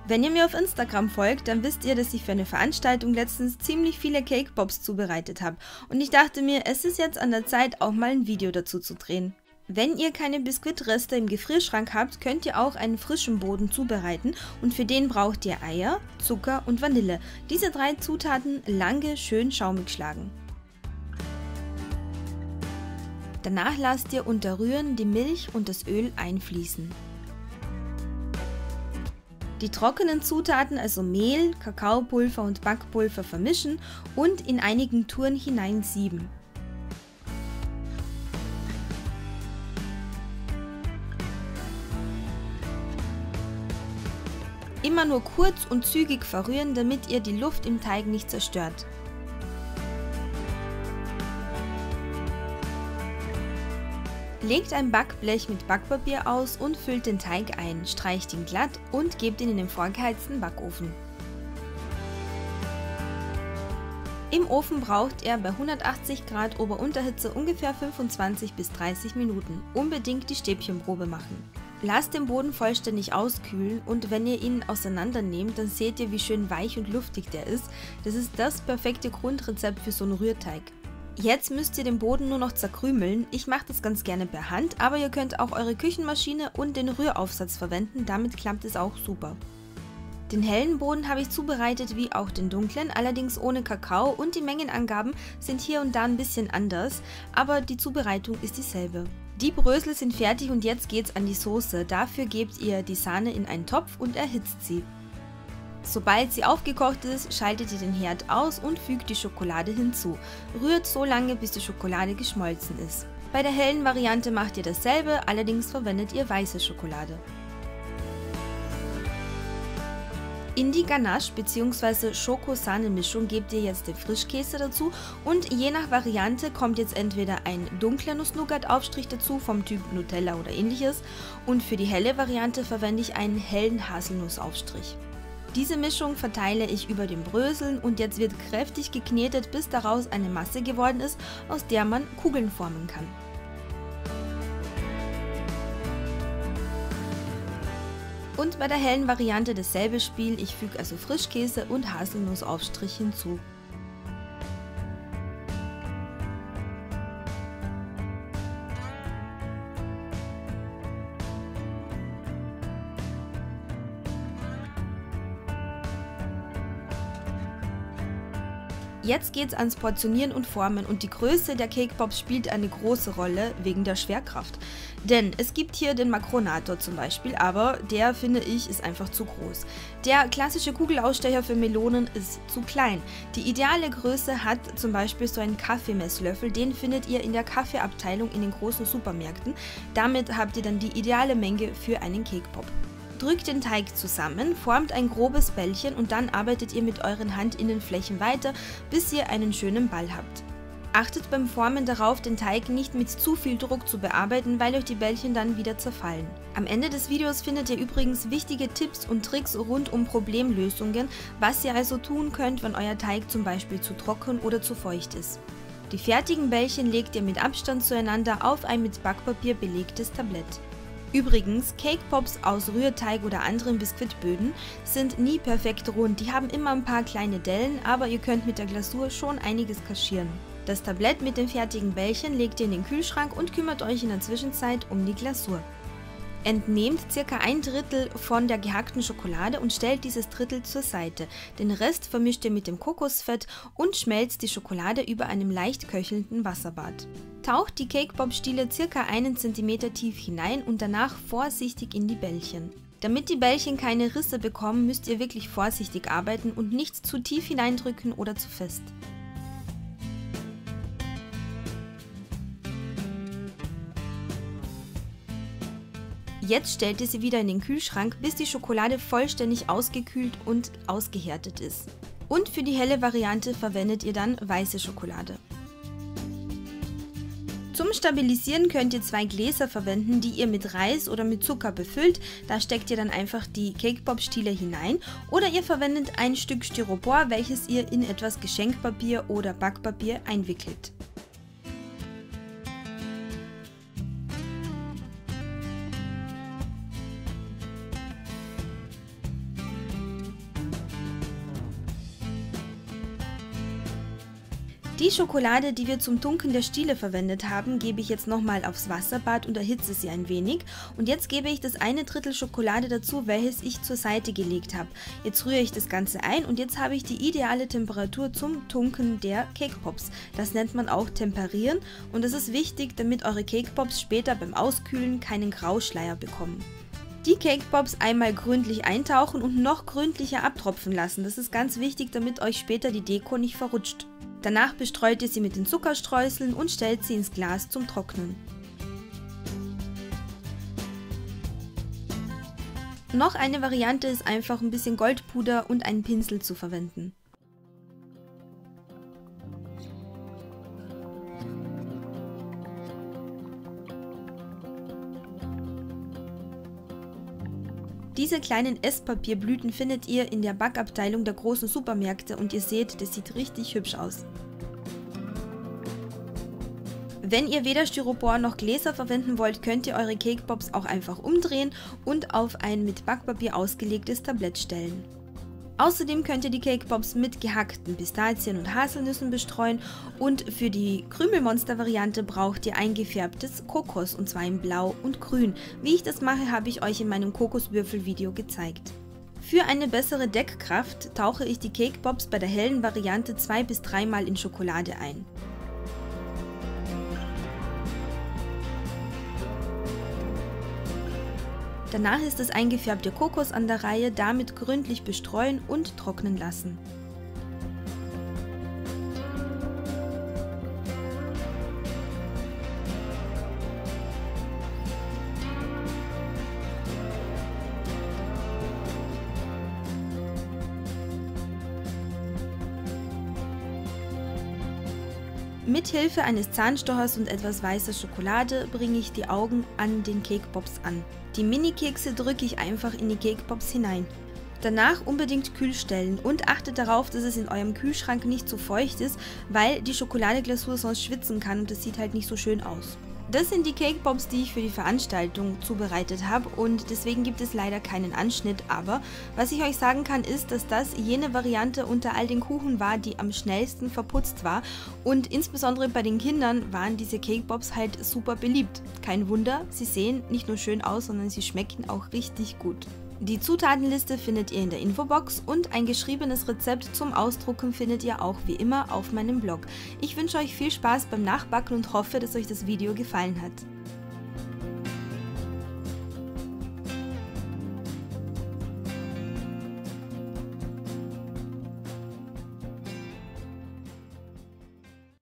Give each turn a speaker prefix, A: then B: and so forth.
A: Wenn ihr mir auf Instagram folgt, dann wisst ihr, dass ich für eine Veranstaltung letztens ziemlich viele Cake Pops zubereitet habe und ich dachte mir, es ist jetzt an der Zeit, auch mal ein Video dazu zu drehen. Wenn ihr keine Biskuitreste im Gefrierschrank habt, könnt ihr auch einen frischen Boden zubereiten und für den braucht ihr Eier, Zucker und Vanille. Diese 3 Zutaten lange schön schaumig schlagen. Danach lasst ihr unter Rühren die Milch und das Öl einfließen. Die trockenen Zutaten, also Mehl, Kakaopulver und Backpulver vermischen und in einigen Touren hineinsieben. Immer nur kurz und zügig verrühren, damit ihr die Luft im Teig nicht zerstört. Legt ein Backblech mit Backpapier aus und füllt den Teig ein, streicht ihn glatt und gebt ihn in den vorgeheizten Backofen. Im Ofen braucht er bei 180 Grad Ober-Unterhitze ungefähr 25 bis 30 Minuten. Unbedingt die Stäbchenprobe machen. Lasst den Boden vollständig auskühlen und wenn ihr ihn auseinandernehmt, dann seht ihr, wie schön weich und luftig der ist. Das ist das perfekte Grundrezept für so einen Rührteig. Jetzt müsst ihr den Boden nur noch zerkrümeln. Ich mache das ganz gerne per Hand, aber ihr könnt auch eure Küchenmaschine und den Rühraufsatz verwenden, damit klappt es auch super. Den hellen Boden habe ich zubereitet wie auch den dunklen, allerdings ohne Kakao und die Mengenangaben sind hier und da ein bisschen anders, aber die Zubereitung ist dieselbe. Die Brösel sind fertig und jetzt geht's an die Soße. Dafür gebt ihr die Sahne in einen Topf und erhitzt sie. Sobald sie aufgekocht ist, schaltet ihr den Herd aus und fügt die Schokolade hinzu. Rührt so lange, bis die Schokolade geschmolzen ist. Bei der hellen Variante macht ihr dasselbe, allerdings verwendet ihr weiße Schokolade. In die Ganache bzw. Schoko-Sahne-Mischung gebt ihr jetzt den Frischkäse dazu und je nach Variante kommt jetzt entweder ein dunkler Nuss-Nougat-Aufstrich dazu vom Typ Nutella oder ähnliches und für die helle Variante verwende ich einen hellen Haselnussaufstrich. Diese Mischung verteile ich über den Bröseln und jetzt wird kräftig geknetet, bis daraus eine Masse geworden ist, aus der man Kugeln formen kann. Und bei der hellen Variante dasselbe Spiel, ich füge also Frischkäse und Haselnussaufstrich hinzu. Jetzt geht's ans Portionieren und Formen und die Größe der Cake Pops spielt eine große Rolle wegen der Schwerkraft. Denn es gibt hier den Makronator zum Beispiel, aber der, finde ich, ist einfach zu groß. Der klassische Kugelausstecher für Melonen ist zu klein. Die ideale Größe hat zum Beispiel so einen Kaffeemesslöffel, den findet ihr in der Kaffeeabteilung in den großen Supermärkten. Damit habt ihr dann die ideale Menge für einen Cake Pop. Drückt den Teig zusammen, formt ein grobes Bällchen und dann arbeitet ihr mit euren Handinnenflächen weiter, bis ihr einen schönen Ball habt. Achtet beim Formen darauf, den Teig nicht mit zu viel Druck zu bearbeiten, weil euch die Bällchen dann wieder zerfallen. Am Ende des Videos findet ihr übrigens wichtige Tipps und Tricks rund um Problemlösungen, was ihr also tun könnt, wenn euer Teig zum Beispiel zu trocken oder zu feucht ist. Die fertigen Bällchen legt ihr mit Abstand zueinander auf ein mit Backpapier belegtes Tablett. Übrigens, Cake Pops aus Rührteig oder anderen Biskuitböden sind nie perfekt rund, die haben immer ein paar kleine Dellen, aber ihr könnt mit der Glasur schon einiges kaschieren. Das Tablett mit den fertigen Bällchen legt ihr in den Kühlschrank und kümmert euch in der Zwischenzeit um die Glasur. Entnehmt ca. 1/3 von der gehackten Schokolade und stellt dieses Drittel zur Seite. Den Rest vermischt ihr mit dem Kokosfett und schmelzt die Schokolade über einem leicht köchelnden Wasserbad. Taucht die Cake Pop Stiele ca. 1 cm tief hinein und danach vorsichtig in die Bällchen. Damit die Bällchen keine Risse bekommen, müsst ihr wirklich vorsichtig arbeiten und nicht zu tief hineindrücken oder zu fest. Jetzt stellt ihr sie wieder in den Kühlschrank, bis die Schokolade vollständig ausgekühlt und ausgehärtet ist. Und für die helle Variante verwendet ihr dann weiße Schokolade. Zum Stabilisieren könnt ihr 2 Gläser verwenden, die ihr mit Reis oder mit Zucker befüllt. Da steckt ihr dann einfach die Cake Pop Stiele hinein oder ihr verwendet ein Stück Styropor, welches ihr in etwas Geschenkpapier oder Backpapier einwickelt. Die Schokolade, die wir zum Tunken der Stiele verwendet haben, gebe ich jetzt nochmal aufs Wasserbad und erhitze sie ein wenig. Und jetzt gebe ich das 1/3 Schokolade dazu, welches ich zur Seite gelegt habe. Jetzt rühre ich das Ganze ein und jetzt habe ich die ideale Temperatur zum Tunken der Cake Pops. Das nennt man auch Temperieren und das ist wichtig, damit eure Cake Pops später beim Auskühlen keinen Grauschleier bekommen. Die Cake Pops einmal gründlich eintauchen und noch gründlicher abtropfen lassen. Das ist ganz wichtig, damit euch später die Deko nicht verrutscht. Danach bestreut ihr sie mit den Zuckerstreuseln und stellt sie ins Glas zum Trocknen. Noch eine Variante ist einfach ein bisschen Goldpuder und einen Pinsel zu verwenden. Diese kleinen Esspapierblüten findet ihr in der Backabteilung der großen Supermärkte und ihr seht, das sieht richtig hübsch aus. Wenn ihr weder Styropor noch Gläser verwenden wollt, könnt ihr eure Cake Pops auch einfach umdrehen und auf ein mit Backpapier ausgelegtes Tablett stellen. Außerdem könnt ihr die Cake Pops mit gehackten Pistazien und Haselnüssen bestreuen und für die Krümelmonster-Variante braucht ihr eingefärbtes Kokos und zwar in Blau und Grün. Wie ich das mache, habe ich euch in meinem Kokoswürfel-Video gezeigt. Für eine bessere Deckkraft tauche ich die Cake Pops bei der hellen Variante 2- bis 3-mal in Schokolade ein. Danach ist das eingefärbte Kokos an der Reihe, damit gründlich bestreuen und trocknen lassen. Mit Hilfe eines Zahnstochers und etwas weißer Schokolade bringe ich die Augen an den Cake Pops an. Die Mini-Kekse drücke ich einfach in die Cake Pops hinein. Danach unbedingt kühl stellen und achtet darauf, dass es in eurem Kühlschrank nicht zu feucht ist, weil die Schokoladeglasur sonst schwitzen kann und das sieht halt nicht so schön aus. Das sind die Cake Pops, die ich für die Veranstaltung zubereitet habe und deswegen gibt es leider keinen Anschnitt, aber was ich euch sagen kann ist, dass das jene Variante unter all den Kuchen war, die am schnellsten verputzt war und insbesondere bei den Kindern waren diese Cake Pops halt super beliebt. Kein Wunder, sie sehen nicht nur schön aus, sondern sie schmecken auch richtig gut. Die Zutatenliste findet ihr in der Infobox und ein geschriebenes Rezept zum Ausdrucken findet ihr auch wie immer auf meinem Blog. Ich wünsche euch viel Spaß beim Nachbacken und hoffe, dass euch das Video gefallen hat.